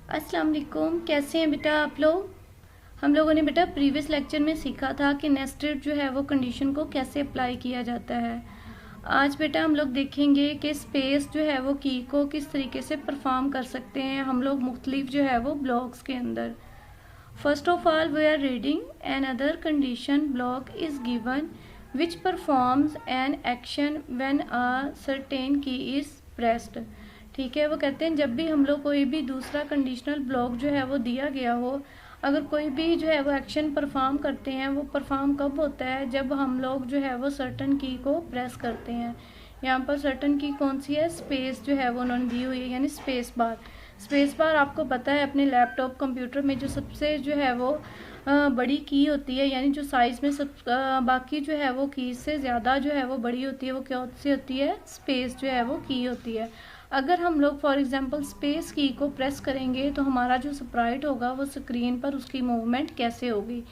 अस्सलाम वालेकुम। कैसे हैं बेटा आप लोग। हम लोगों ने बेटा प्रीवियस लेक्चर में सीखा था कि नेस्टेड जो है वो कंडीशन को कैसे अप्लाई किया जाता है। आज बेटा हम लोग देखेंगे कि स्पेस जो है वो की को किस तरीके से परफॉर्म कर सकते हैं हम लोग मुख्तलिफ जो है वो ब्लॉक्स के अंदर। First of all we are reading an other condition block is given which performs an action when a certain key is pressed. ठीक है, वो कहते हैं जब भी हम लोग कोई भी दूसरा कंडीशनल ब्लॉक जो है वो दिया गया हो, अगर कोई भी जो है वो एक्शन परफॉर्म करते हैं, वो परफॉर्म कब होता है जब हम लोग जो है वो सर्टन की को प्रेस करते हैं। यहाँ पर सर्टन की कौन सी है, स्पेस जो है वो उन्होंने दी हुई है, यानी स्पेस बार। स्पेस बार आपको पता है अपने लैपटॉप कंप्यूटर में जो सबसे जो है वो बड़ी की होती है, यानी जो साइज़ में सब बाकी जो है वो की से ज़्यादा जो है वो बड़ी होती है, वो क्या सी होती है, स्पेस जो है वो की होती है। अगर हम लोग फॉर एग्जांपल स्पेस की को प्रेस करेंगे तो हमारा जो स्प्राइट होगा वो स्क्रीन पर उसकी मूवमेंट कैसे होगी,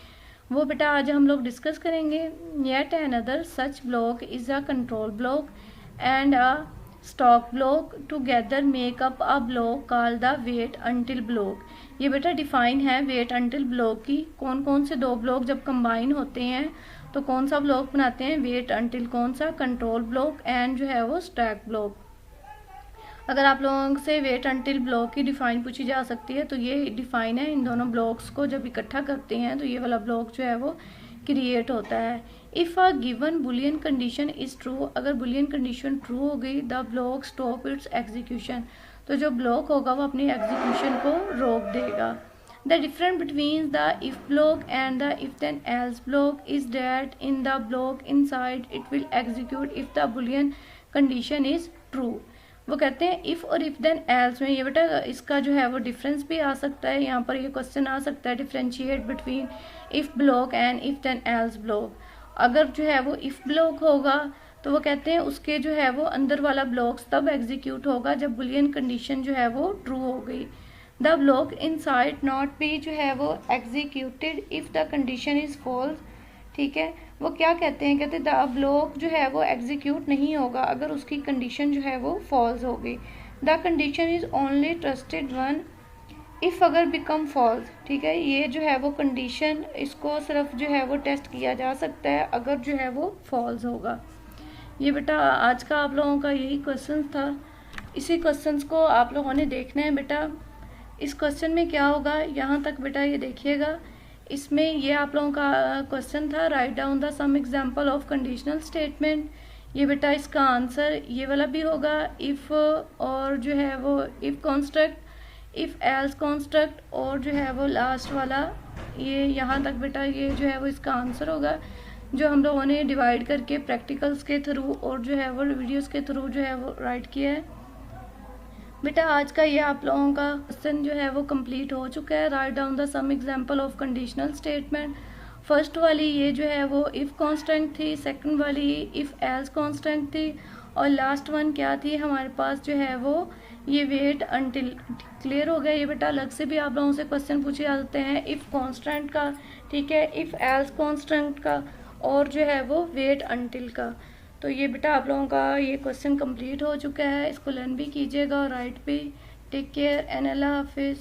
वो बेटा आज हम लोग डिस्कस करेंगे। Yet another such block is a control block and a stock block together make up a block called the wait until block. ये बेटा डिफाइन है वेट अंटिल ब्लॉक की। कौन कौन से दो ब्लॉक जब कंबाइन होते हैं तो कौन सा ब्लॉक बनाते हैं, वेट अंटिल, कौन सा, कंट्रोल ब्लॉक एंड जो है वो स्टैक ब्लॉक। अगर आप लोगों से वेट अंटिल ब्लॉक की डिफाइन पूछी जा सकती है तो ये डिफाइन है। इन दोनों ब्लॉक्स को जब इकट्ठा करते हैं तो ये वाला ब्लॉक जो है वो क्रिएट होता है। If a given Boolean condition is true, अगर बुलियन कंडीशन ट्रू हो गई, the block stop it's execution, तो जो ब्लॉक होगा वो अपनी एग्जीक्यूशन को रोक देगा। The difference between the if block and the if then else block is that in the block inside it will execute if the boolean condition is true. वो कहते हैं इफ़ और इफ़ देन एल्स में ये बेटा इसका जो है वो डिफरेंस भी आ सकता है। यहाँ पर ये क्वेश्चन आ सकता है differentiate between if block and if then else block. अगर जो है वो इफ़ ब्लॉक होगा तो वो कहते हैं उसके जो है वो अंदर वाला ब्लॉक्स तब एग्जीक्यूट होगा जब बुलियन कंडीशन जो है वो ट्रू हो गई। The block inside not be जो है वो executed if the condition is false. ठीक है, वो क्या कहते हैं, कहते हैं द ब्लॉक जो है वो एग्जीक्यूट नहीं होगा अगर उसकी कंडीशन जो है वो फॉल्स हो गई। The condition is only trusted one if अगर बिकम फॉल्स। ठीक है, ये जो है वो कंडीशन इसको सिर्फ जो है वो टेस्ट किया जा सकता है अगर जो है वो फॉल्स होगा। ये बेटा आज का आप लोगों का यही क्वेश्चन था। इसी क्वेश्चंस को आप लोगों ने देखना है बेटा। इस क्वेश्चन में क्या होगा, यहाँ तक बेटा ये देखिएगा। इसमें ये आप लोगों का क्वेश्चन था, write down the some example of conditional statement. ये बेटा इसका आंसर ये वाला भी होगा, इफ़ और जो है वो if construct, if else construct, और जो है वो लास्ट वाला ये यहाँ तक बेटा ये जो है वो इसका आंसर होगा, जो हम लोगों ने डिवाइड करके प्रैक्टिकल्स के थ्रू और जो है वो वीडियोज़ के थ्रू जो है वो राइट किया है। बेटा आज का ये आप लोगों का क्वेश्चन जो है वो कंप्लीट हो चुका है। Write down the some example of conditional statement. First वाली ये जो है वो इफ़ कांस्टेंट थी, सेकंड वाली इफ़ एल्स कांस्टेंट थी, और लास्ट वन क्या थी हमारे पास जो है वो ये वेट अंटिल। क्लियर हो गया। ये बेटा अलग से भी आप लोगों से क्वेश्चन पूछे जाते हैं इफ़ कांस्टेंट का, ठीक है, इफ़ एल्स कांस्टेंट का, और जो है वो वेट अंटिल का। तो ये बेटा आप लोगों का ये क्वेश्चन कंप्लीट हो चुका है। इसको लर्न भी कीजिएगा और राइट भी। टेक केयर एंड अल्लाह हाफिज़।